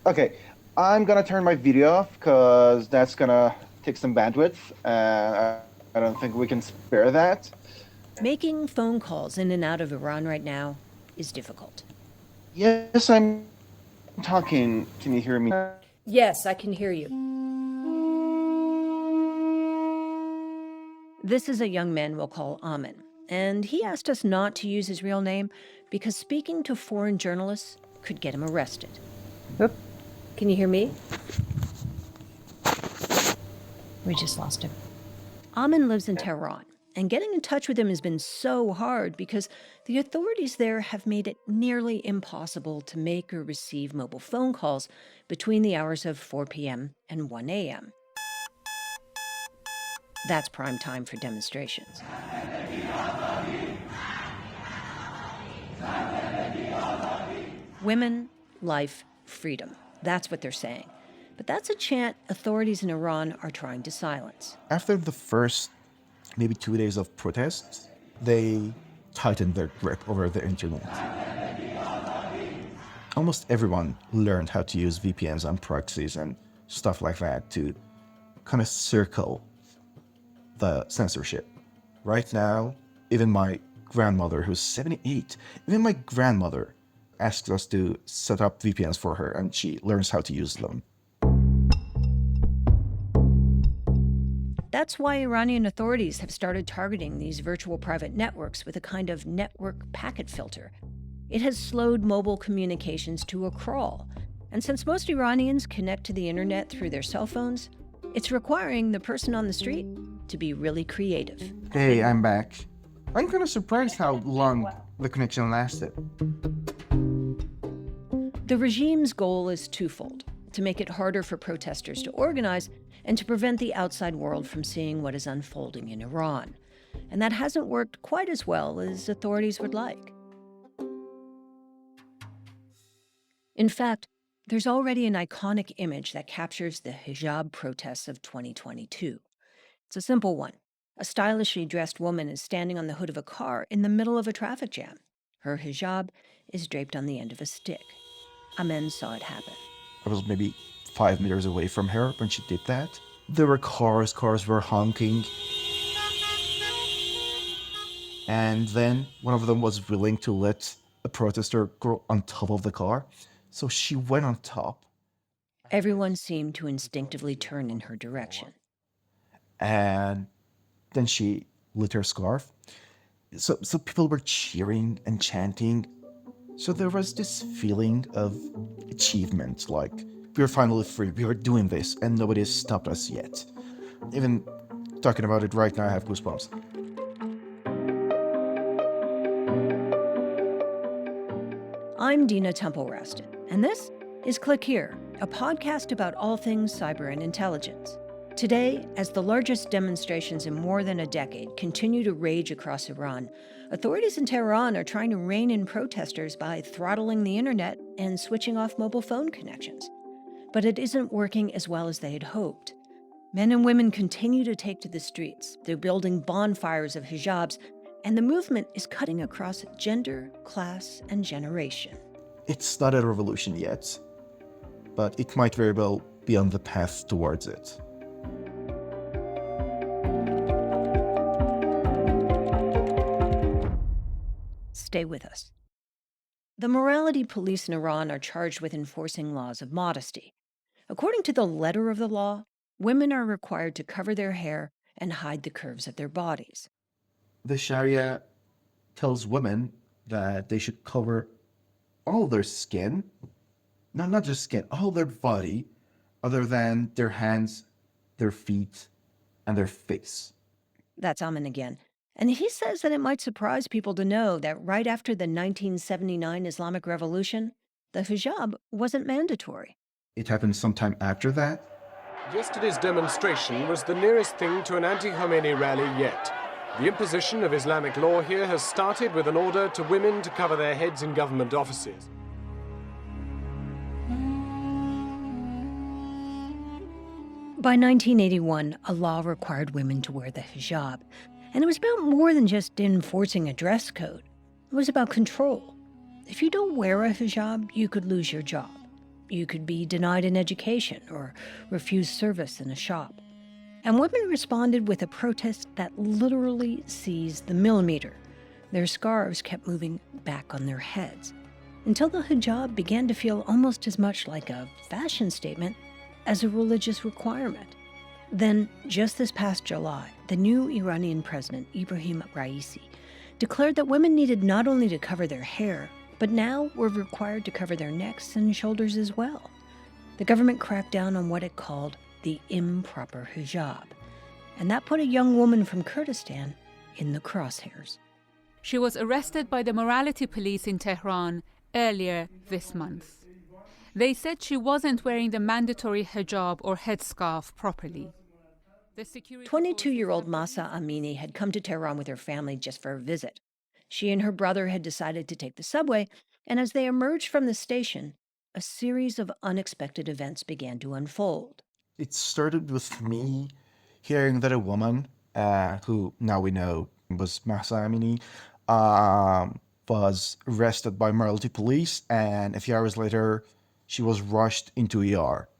Okay, I'm gonna turn my video off because that's gonna take some bandwidth, and I don't think we can spare that. Making phone calls in and out of Iran right now is difficult. Yes, I'm talking. Can you hear me? Yes, I can hear you. This is a young man we'll call Amin, and he asked us not to use his real name because speaking to foreign journalists could get him arrested. Oop. Can you hear me? We just lost him. Amin lives in Tehran, and getting in touch with him has been so hard because the authorities there have made it nearly impossible to make or receive mobile phone calls between the hours of 4 p.m. and 1 a.m. That's prime time for demonstrations. Women, life, freedom. That's what they're saying. But that's a chant authorities in Iran are trying to silence. After the first maybe 2 days of protests, they tightened their grip over the internet. Almost everyone learned how to use VPNs and proxies and stuff like that to kind of circle the censorship. Right now, even my grandmother, who's 78, even my grandmother asks us to set up VPNs for her, and she learns how to use them. That's why Iranian authorities have started targeting these virtual private networks with a kind of network packet filter. It has slowed mobile communications to a crawl. And since most Iranians connect to the internet through their cell phones, it's requiring the person on the street to be really creative. Hey, I'm back. I'm kind of surprised how long the connection lasted. The regime's goal is twofold: to make it harder for protesters to organize and to prevent the outside world from seeing what is unfolding in Iran. And that hasn't worked quite as well as authorities would like. In fact, there's already an iconic image that captures the hijab protests of 2022. It's a simple one. A stylishly dressed woman is standing on the hood of a car in the middle of a traffic jam. Her hijab is draped on the end of a stick. Amen saw it happen. I was maybe 5 meters away from her when she did that. There were cars were honking. And then one of them was willing to let a protester go on top of the car. So she went on top. Everyone seemed to instinctively turn in her direction. And then she lit her scarf. So people were cheering and chanting. So there was this feeling of achievement, like we are finally free, we are doing this, and nobody has stopped us yet. Even talking about it right now, I have goosebumps. I'm Dina Temple-Raston, and this is Click Here, a podcast about all things cyber and intelligence. Today, as the largest demonstrations in more than a decade continue to rage across Iran, authorities in Tehran are trying to rein in protesters by throttling the internet and switching off mobile phone connections. But it isn't working as well as they had hoped. Men and women continue to take to the streets. They're building bonfires of hijabs, and the movement is cutting across gender, class, and generation. It's not a revolution yet, but it might very well be on the path towards it. Stay with us. The morality police in Iran are charged with enforcing laws of modesty. According to the letter of the law, women are required to cover their hair and hide the curves of their bodies. The Sharia tells women that they should cover all their skin, not just skin, all their body, other than their hands, their feet, and their face. That's Amin again. And he says that it might surprise people to know that right after the 1979 Islamic Revolution, the hijab wasn't mandatory. It happened sometime after that. Yesterday's demonstration was the nearest thing to an anti-Khomeini rally yet. The imposition of Islamic law here has started with an order to women to cover their heads in government offices. By 1981, a law required women to wear the hijab. And it was about more than just enforcing a dress code. It was about control. If you don't wear a hijab, you could lose your job. You could be denied an education or refuse service in a shop. And women responded with a protest that literally seized the millimeter. Their scarves kept moving back on their heads, until the hijab began to feel almost as much like a fashion statement as a religious requirement. Then, just this past July, the new Iranian president, Ibrahim Raisi, declared that women needed not only to cover their hair, but now were required to cover their necks and shoulders as well. The government cracked down on what it called the improper hijab, and that put a young woman from Kurdistan in the crosshairs. She was arrested by the morality police in Tehran earlier this month. They said she wasn't wearing the mandatory hijab or headscarf properly. 22-year-old Mahsa Amini had come to Tehran with her family just for a visit. She and her brother had decided to take the subway, and as they emerged from the station, a series of unexpected events began to unfold. It started with me hearing that a woman, who now we know was Mahsa Amini, was arrested by morality police, and a few hours later, she was rushed into ER.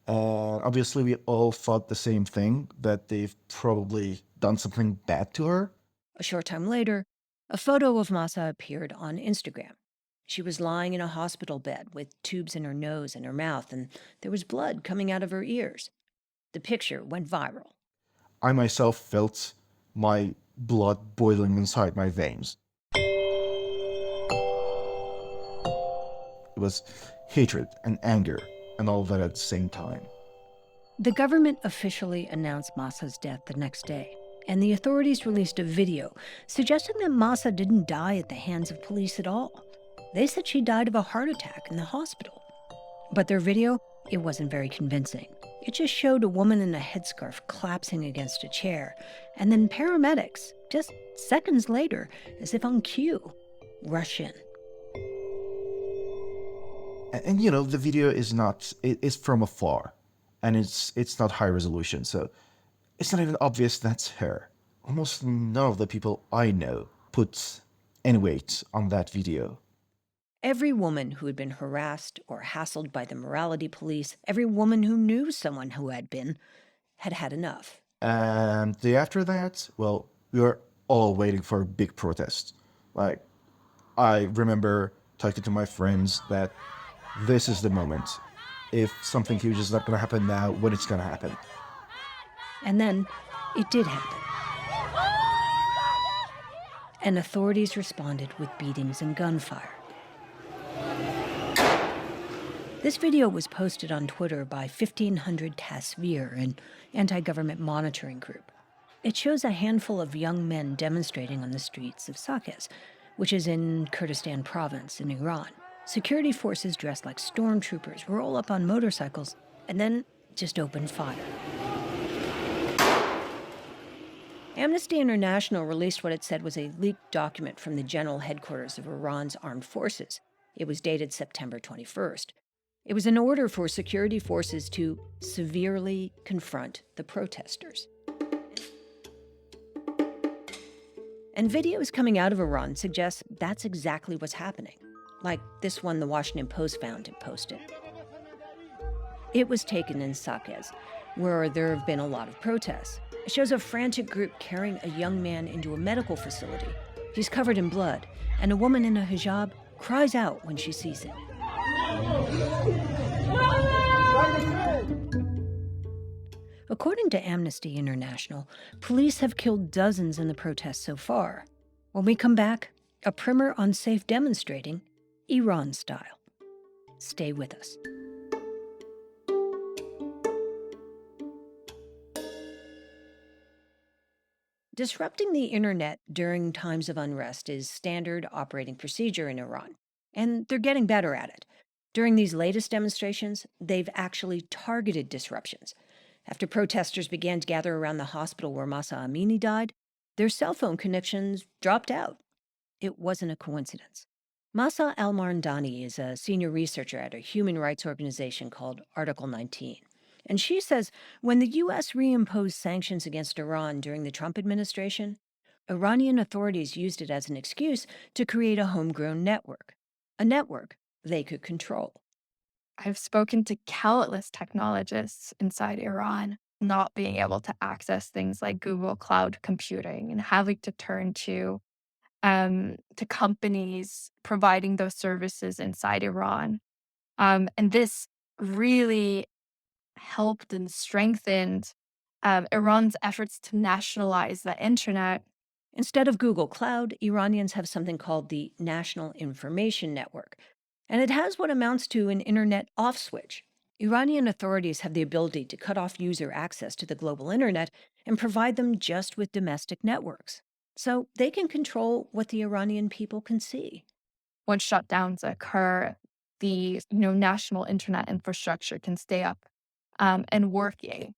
Obviously, we all thought the same thing, that they've probably done something bad to her. A short time later, a photo of Mahsa appeared on Instagram. She was lying in a hospital bed with tubes in her nose and her mouth, and there was blood coming out of her ears. The picture went viral. I myself felt my blood boiling inside my veins. It was hatred and anger and all that at the same time. The government officially announced Mahsa's death the next day, and the authorities released a video suggesting that Mahsa didn't die at the hands of police at all. They said she died of a heart attack in the hospital. But their video, it wasn't very convincing. It just showed a woman in a headscarf collapsing against a chair, and then paramedics, just seconds later, as if on cue, rush in. And you know, the video it's from afar, and it's not high resolution, so it's not even obvious that's her. Almost none of the people I know put any weight on that video. Every woman who had been harassed or hassled by the morality police, every woman who knew someone who had been, had had enough. And the day after that, well, we were all waiting for a big protest. Like, I remember talking to my friends that this is the moment. If something huge is not going to happen now, when it's going to happen. And then it did happen. And authorities responded with beatings and gunfire. This video was posted on Twitter by 1500 Tasvir, an anti-government monitoring group. It shows a handful of young men demonstrating on the streets of Sakez, which is in Kurdistan province in Iran. Security forces dressed like stormtroopers roll up on motorcycles and then just open fire. Amnesty International released what it said was a leaked document from the general headquarters of Iran's armed forces. It was dated September 21st. It was an order for security forces to severely confront the protesters. And videos coming out of Iran suggest that's exactly what's happening, like this one the Washington Post found and posted. It was taken in Sakez, where there have been a lot of protests. It shows a frantic group carrying a young man into a medical facility. He's covered in blood, and a woman in a hijab cries out when she sees him. According to Amnesty International, police have killed dozens in the protests so far. When we come back, a primer on safe demonstrating, Iran style. Stay with us. Disrupting the internet during times of unrest is standard operating procedure in Iran, and they're getting better at it. During these latest demonstrations, they've actually targeted disruptions. After protesters began to gather around the hospital where Mahsa Amini died, their cell phone connections dropped out. It wasn't a coincidence. Mahsa Al-Marandani is a senior researcher at a human rights organization called Article 19. And she says when the U.S. reimposed sanctions against Iran during the Trump administration, Iranian authorities used it as an excuse to create a homegrown network, a network they could control. I've spoken to countless technologists inside Iran not being able to access things like Google Cloud Computing and having to turn to companies providing those services inside Iran. And this really helped and strengthened Iran's efforts to nationalize the internet. Instead of Google Cloud, Iranians have something called the National Information Network, and it has what amounts to an internet off switch. Iranian authorities have the ability to cut off user access to the global internet and provide them just with domestic networks. So they can control what the Iranian people can see. When shutdowns occur, the national internet infrastructure can stay up and working,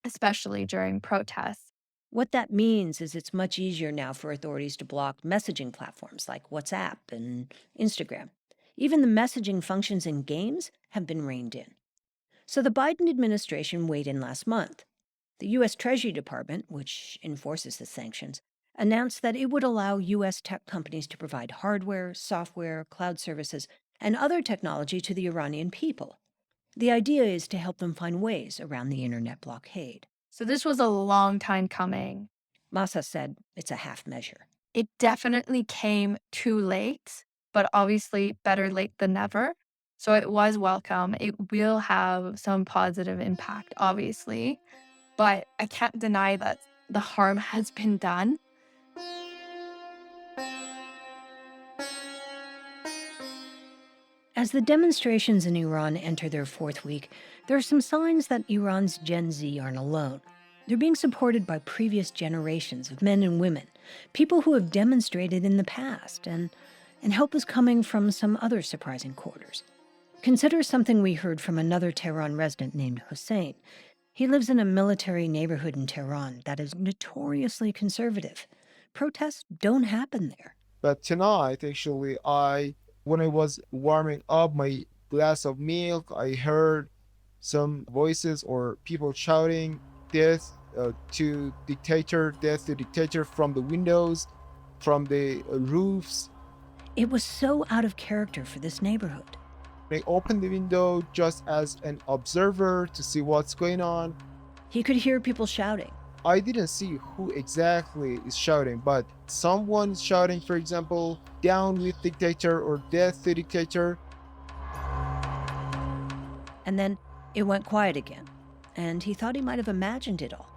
especially during protests. What that means is it's much easier now for authorities to block messaging platforms like WhatsApp and Instagram. Even the messaging functions in games have been reined in. So the Biden administration weighed in last month. The U.S. Treasury Department, which enforces the sanctions, announced that it would allow U.S. tech companies to provide hardware, software, cloud services, and other technology to the Iranian people. The idea is to help them find ways around the internet blockade. So this was a long time coming. Massa said it's a half measure. It definitely came too late, but obviously better late than never. So it was welcome. It will have some positive impact, obviously, but I can't deny that the harm has been done. As the demonstrations in Iran enter their fourth week, there are some signs that Iran's Gen Z aren't alone. They're being supported by previous generations of men and women, people who have demonstrated in the past, and help is coming from some other surprising quarters. Consider something we heard from another Tehran resident named Hussein. He lives in a military neighborhood in Tehran that is notoriously conservative. Protests don't happen there. But tonight, actually, when I was warming up my glass of milk, I heard some voices or people shouting, death to dictator from the windows, from the roofs. It was so out of character for this neighborhood. I opened the window just as an observer to see what's going on. He could hear people shouting. I didn't see who exactly is shouting, but someone is shouting, for example, down with dictator or death to dictator. And then it went quiet again, and he thought he might have imagined it all.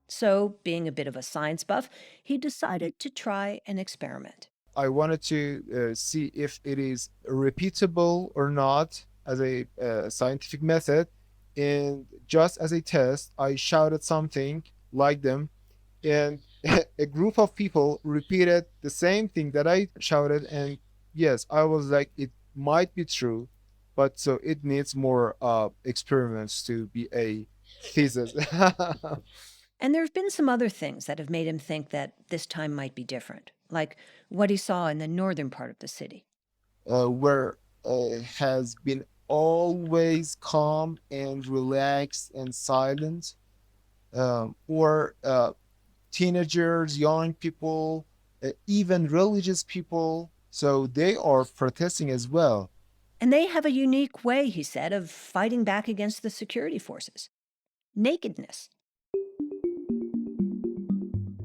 So, being a bit of a science buff, he decided to try an experiment. I wanted to see if it is repeatable or not as a scientific method. And just as a test, I shouted something like them, and a group of people repeated the same thing that I shouted. And yes, I was like, it might be true, but so it needs more experiments to be a thesis. And there have been some other things that have made him think that this time might be different, like what he saw in the northern part of the city. Where has been always calm and relaxed and silent, or teenagers, young people, even religious people. So they are protesting as well. And they have a unique way, he said, of fighting back against the security forces. Nakedness.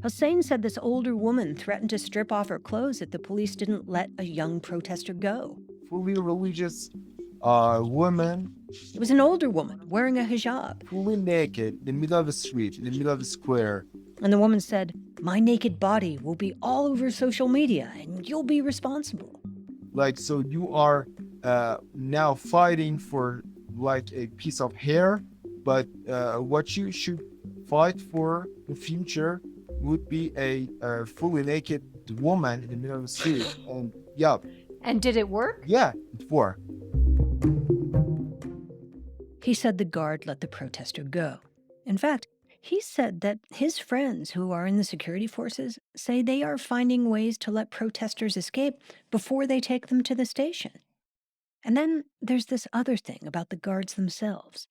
Hussein said this older woman threatened to strip off her clothes if the police didn't let a young protester go. Fully religious woman. It was an older woman wearing a hijab. Fully naked in the middle of the street, in the middle of the square. And the woman said, "My naked body will be all over social media and you'll be responsible." Like, so you are now fighting for like a piece of hair, but what you should fight for in the future would be a fully naked woman in the middle of the street. And yeah. And did it work? Yeah, it worked. He said the guard let the protester go. In fact, he said that his friends who are in the security forces say they are finding ways to let protesters escape before they take them to the station. And then there's this other thing about the guards themselves.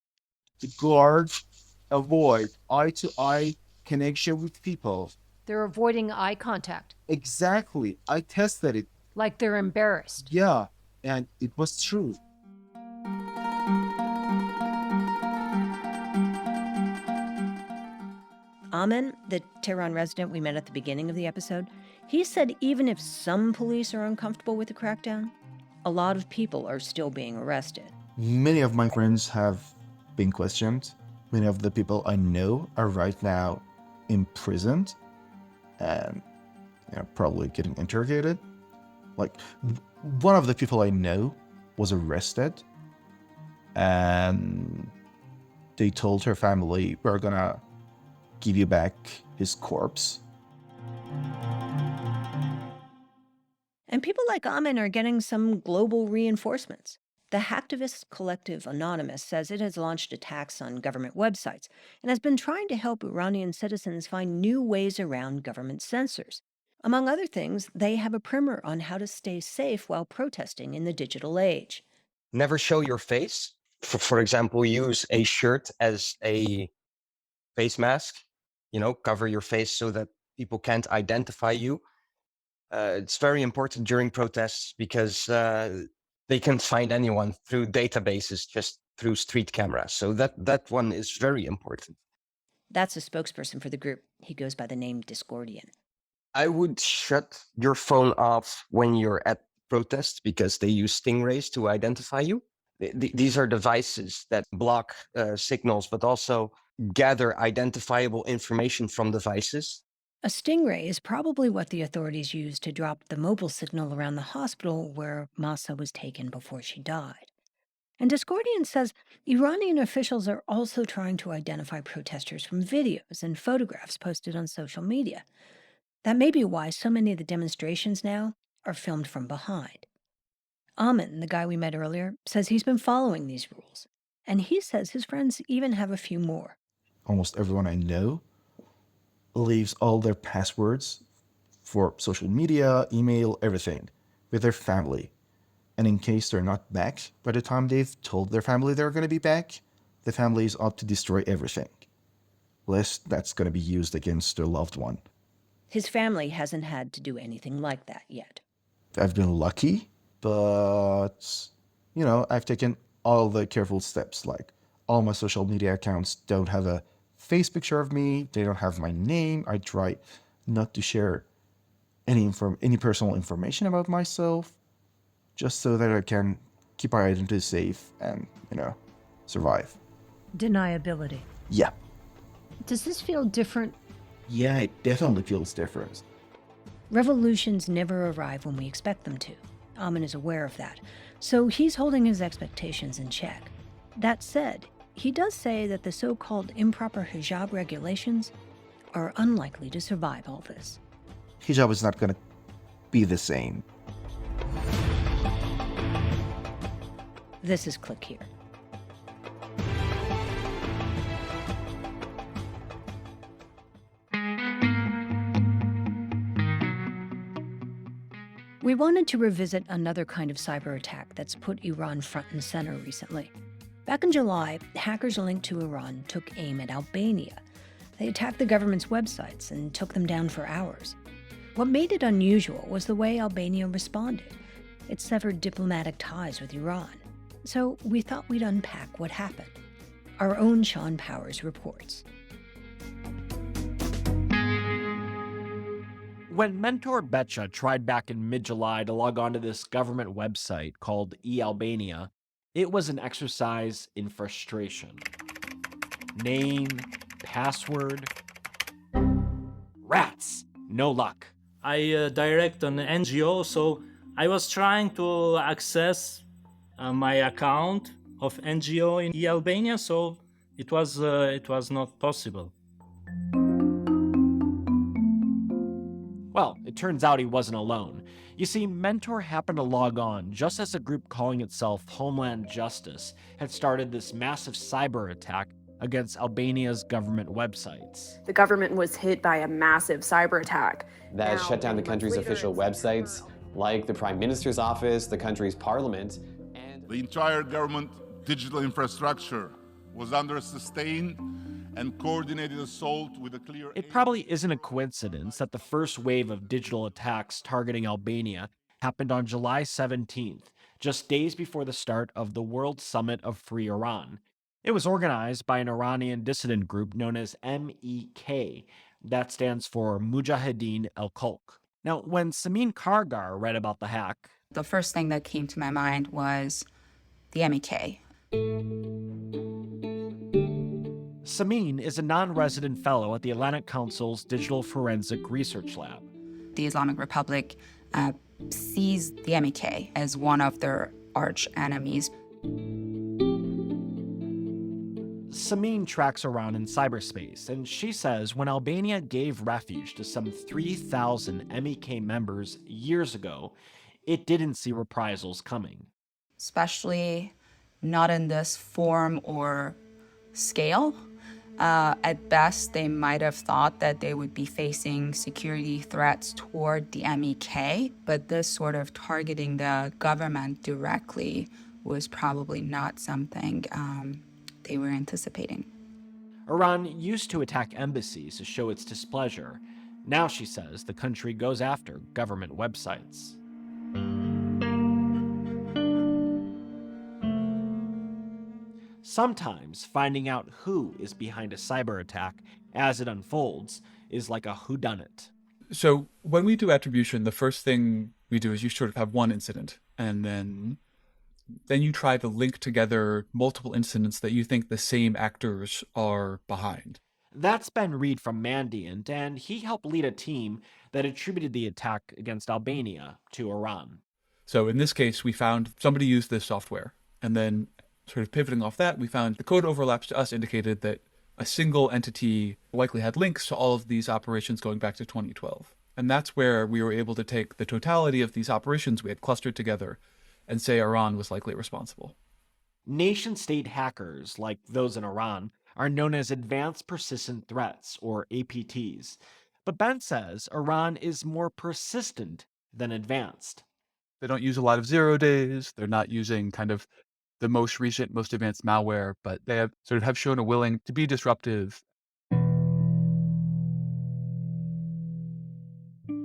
The guards avoid eye-to-eye connection with people. They're avoiding eye contact. Exactly. I tested it. Like they're embarrassed. Yeah. And it was true. Amen, the Tehran resident we met at the beginning of the episode, he said even if some police are uncomfortable with the crackdown, a lot of people are still being arrested. Many of my friends have been questioned. Many of the people I know are right now imprisoned and probably getting interrogated. Like, one of the people I know was arrested, and they told her family, "We're gonna give you back his corpse." And people like Amen are getting some global reinforcements. The hacktivist collective Anonymous says it has launched attacks on government websites and has been trying to help Iranian citizens find new ways around government censors. Among other things, they have a primer on how to stay safe while protesting in the digital age. Never show your face. For example, use a shirt as a face mask. Cover your face so that people can't identify you. It's very important during protests because they can find anyone through databases, just through street cameras. So that one is very important. That's a spokesperson for the group. He goes by the name Discordian. I would shut your phone off when you're at protests because they use stingrays to identify you. These are devices that block signals, but also gather identifiable information from devices. A stingray is probably what the authorities used to drop the mobile signal around the hospital where Masa was taken before she died. And Discordian says Iranian officials are also trying to identify protesters from videos and photographs posted on social media. That may be why so many of the demonstrations now are filmed from behind. Amen, the guy we met earlier, says he's been following these rules. And he says his friends even have a few more. Almost everyone I know leaves all their passwords for social media, email, everything with their family. And in case they're not back by the time they've told their family they're going to be back, the family is up to destroy everything, lest that's going to be used against their loved one. His family hasn't had to do anything like that yet. I've been lucky, but, I've taken all the careful steps. Like, all my social media accounts don't have a face picture of me. They don't have my name. I try not to share any personal information about myself, just so that I can keep our identity safe and, survive. Deniability. Yeah. Does this feel different? Yeah, it definitely feels different. Revolutions never arrive when we expect them to. Amen is aware of that, so he's holding his expectations in check. That said, he does say that the so-called improper hijab regulations are unlikely to survive all this. Hijab is not going to be the same. This is Click Here. We wanted to revisit another kind of cyber attack that's put Iran front and center recently. Back in July, hackers linked to Iran took aim at Albania. They attacked the government's websites and took them down for hours. What made it unusual was the way Albania responded. It severed diplomatic ties with Iran. So we thought we'd unpack what happened. Our own Sean Powers reports. When Mentor Betcha tried back in mid-July to log onto this government website called eAlbania, it was an exercise in frustration. Name, password, rats, no luck. I direct an NGO, so I was trying to access my account of NGO in eAlbania, so it was not possible. Well, it turns out he wasn't alone. You see, Mentor happened to log on just as a group calling itself Homeland Justice had started this massive cyber attack against Albania's government websites. The government was hit by a massive cyber attack that has shut down the country's official websites, like the Prime Minister's office, the country's parliament, and the entire government digital infrastructure was under a sustained and coordinated assault with a clear... It probably isn't a coincidence that the first wave of digital attacks targeting Albania happened on July 17th, just days before the start of the World Summit of Free Iran. It was organized by an Iranian dissident group known as MEK, that stands for Mujahideen al-Khalq. Now, when Samin Kargar read about the hack, the first thing that came to my mind was the MEK. Samin is a non-resident fellow at the Atlantic Council's Digital Forensic Research Lab. The Islamic Republic sees the MEK as one of their arch enemies. Samin tracks around in cyberspace, and she says when Albania gave refuge to some 3,000 MEK members years ago, it didn't see reprisals coming. Especially not in this form or scale. At best, they might have thought that they would be facing security threats toward the MEK, but this sort of targeting the government directly was probably not something they were anticipating. Iran used to attack embassies to show its displeasure. Now, she says, the country goes after government websites. Sometimes finding out who is behind a cyber attack as it unfolds is like a whodunit. So when we do attribution, the first thing we do is you sort of have one incident, and then you try to link together multiple incidents that you think the same actors are behind. That's Ben Reed from Mandiant, and he helped lead a team that attributed the attack against Albania to Iran. So in this case, we found somebody used this software, and then sort of pivoting off that, we found the code overlaps to us indicated that a single entity likely had links to all of these operations going back to 2012. And that's where we were able to take the totality of these operations we had clustered together and say Iran was likely responsible. Nation-state hackers, like those in Iran, are known as Advanced Persistent Threats, or APTs. But Ben says Iran is more persistent than advanced. They don't use a lot of 0 days. They're not using kind of the most recent, most advanced malware, but they have sort of have shown a willing to be disruptive.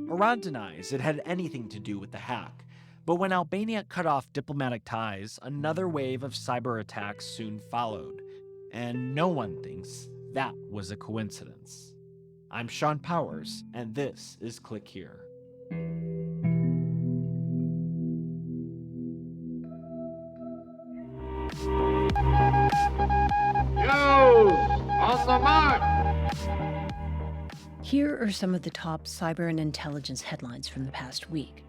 Iran denies it had anything to do with the hack, but when Albania cut off diplomatic ties, another wave of cyber attacks soon followed, and no one thinks that was a coincidence. I'm Sean Powers, and this is Click Here. On the mark! Here are some of the top cyber and intelligence headlines from the past week.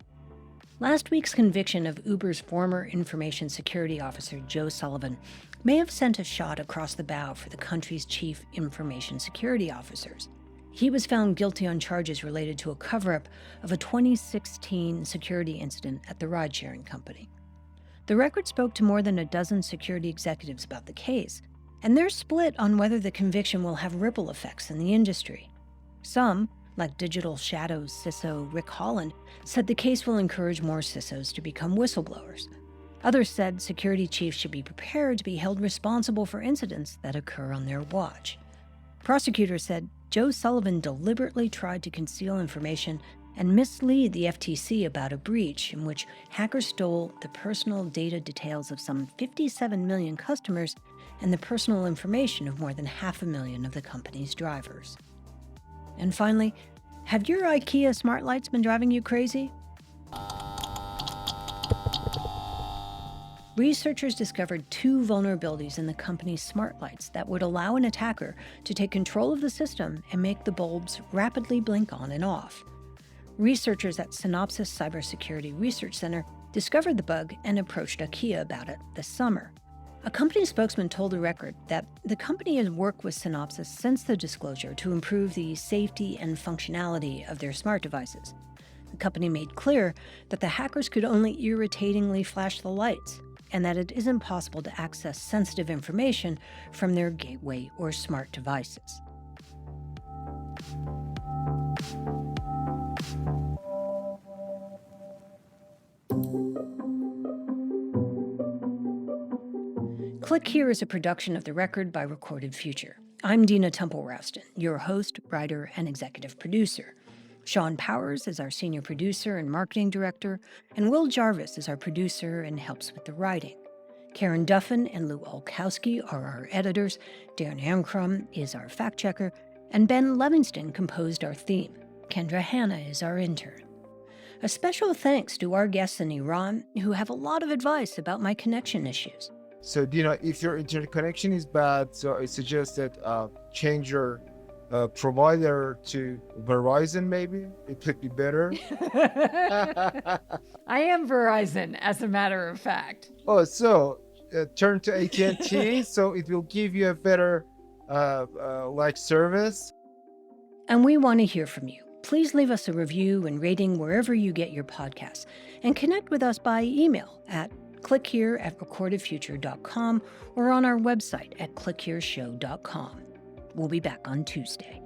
Last week's conviction of Uber's former information security officer, Joe Sullivan, may have sent a shot across the bow for the country's chief information security officers. He was found guilty on charges related to a cover-up of a 2016 security incident at the ride-sharing company. The record spoke to more than a dozen security executives about the case, and they're split on whether the conviction will have ripple effects in the industry. Some, like Digital Shadow's CISO Rick Holland, said the case will encourage more CISOs to become whistleblowers. Others said security chiefs should be prepared to be held responsible for incidents that occur on their watch. Prosecutors said Joe Sullivan deliberately tried to conceal information and mislead the FTC about a breach in which hackers stole the personal data details of some 57 million customers and the personal information of more than 500,000 of the company's drivers. And finally, have your IKEA smart lights been driving you crazy? Researchers discovered 2 vulnerabilities in the company's smart lights that would allow an attacker to take control of the system and make the bulbs rapidly blink on and off. Researchers at Synopsys Cybersecurity Research Center discovered the bug and approached IKEA about it this summer. A company spokesman told the Record that the company has worked with Synopsys since the disclosure to improve the safety and functionality of their smart devices. The company made clear that the hackers could only irritatingly flash the lights, and that it isn't possible to access sensitive information from their gateway or smart devices. Click Here is a production of The Record by Recorded Future. I'm Dina Temple-Raston, your host, writer, and executive producer. Sean Powers is our senior producer and marketing director, and Will Jarvis is our producer and helps with the writing. Karen Duffin and Lou Olkowski are our editors, Darren Amcrum is our fact checker, and Ben Levingston composed our theme. Kendra Hanna is our intern. A special thanks to our guests in Iran who have a lot of advice about my connection issues. So, Dina, if your internet connection is bad, so I suggest that change your provider to Verizon, maybe. It could be better. I am Verizon, as a matter of fact. Oh, so turn to AT&T, so it will give you a better service. And we want to hear from you. Please leave us a review and rating wherever you get your podcasts, and connect with us by email at clickhere@recordedfuture.com or on our website at clickhereshow.com. We'll be back on Tuesday.